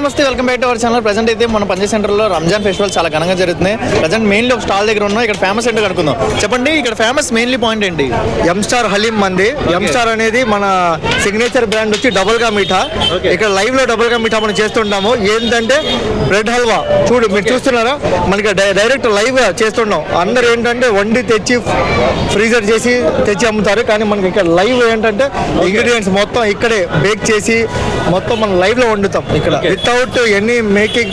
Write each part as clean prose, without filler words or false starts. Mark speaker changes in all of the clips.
Speaker 1: నమస్తే, welcome back to our channel. Present అయితే మన పంజాబ్ సెంటర్లో రంజాన్ ఫెస్టివల్ చాలా ఘనంగా జరుగుతుంది. ప్రజెంట్ మెయిన్లీ ఒక స్టాల్ దగ్గర ఉన్నాం. ఇక్కడ ఫేమస్ ఏంటో కనుక్కుందాం. చెప్పండి, ఇక్కడ ఫేమస్ మెయిన్లీ పాయింట్ ఏంటి?
Speaker 2: ఎం స్టార్ హలీం మంది. ఎం స్టార్ అనేది మన సిగ్నేచర్ బ్రాండ్ వచ్చి డబుల్ గా మీఠా. ఇక్కడ లైవ్ లో డబుల్ గా మీఠా మనం చేస్తుంటాము. ఏంటంటే బ్రెడ్ హల్వా చూడు, మీరు చూస్తున్నారా, మనకి డైరెక్ట్ లైవ్ గా చేస్తున్నాం. అందరు ఏంటంటే వండి తెచ్చి ఫ్రీజర్ చేసి తెచ్చి అమ్ముతారు, కానీ మనకి ఇక్కడ లైవ్ ఏంటంటే ఇంగ్రీడియంట్స్ మొత్తం ఇక్కడే బేక్ చేసి మొత్తం మనం లైవ్ లో వండుతాం. ఇక్కడ వితౌట్ ఎనీ మేకింగ్,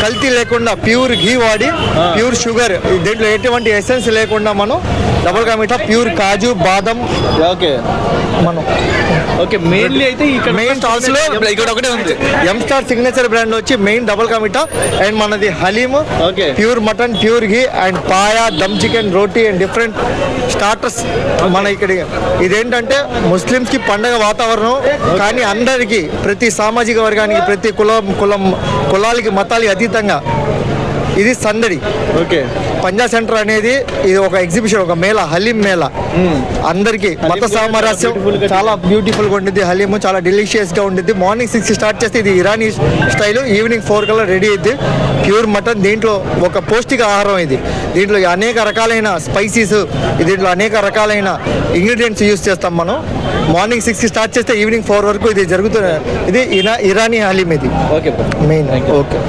Speaker 2: కల్తీ లేకుండా ప్యూర్ ఘీ వాడి, ప్యూర్ షుగర్, దీంట్లో ఎటువంటి ఎసెన్స్ లేకుండా మనం డబుల్ గా మీఠా, ప్యూర్ కాజు బాదం.
Speaker 1: ఓకే,
Speaker 2: మనం
Speaker 1: మెయిన్లీ అయితే ఇక్కడ
Speaker 2: మెయిన్ స్టాల్స్ లో
Speaker 1: ఇక్కడ ఒకటే ఉంది.
Speaker 2: ఎం స్టార్ సిగ్నేచర్ బ్రాండ్ వచ్చి main double ka meetha, and మనది haleem, pure mutton, pure ghee, and paya, dum chicken, roti, and different starters. మన ఇక్కడ ఇదేంటంటే ముస్లిమ్స్ కి పండగ వాతావరణం, కానీ అందరికీ, ప్రతి సామాజిక వర్గానికి, ప్రతి కులాలకి, మతాలకి అతీతంగా ఇది సందడి.
Speaker 1: ఓకే,
Speaker 2: పంజాబ్ సెంటర్ అనేది ఇది ఒక ఎగ్జిబిషన్, ఒక మేళా, హలీం మేళా. అందరికి మత సామరస్యం, చాలా బ్యూటిఫుల్ గా ఉంటుంది. హలీము చాలా డెలిషియస్ గా ఉంటుంది. మార్నింగ్ 6 స్టార్ట్ చేస్తే ఇది ఇరానీ స్టైల్, ఈవినింగ్ 4 కల్లా రెడీ అయింది. ప్యూర్ మటన్, దీంట్లో ఒక పౌష్టిక ఆహారం ఇది. దీంట్లో అనేక రకాలైన స్పైసీస్, దీంట్లో అనేక రకాలైన ఇంగ్రీడియంట్స్ యూస్ చేస్తాం మనం. మార్నింగ్ 6 స్టార్ట్ చేస్తే ఈవినింగ్ 4 వరకు ఇది జరుగుతుంది. ఇది ఇరానీ హలీం ఇది.
Speaker 1: Okay
Speaker 2: main. ఓకే.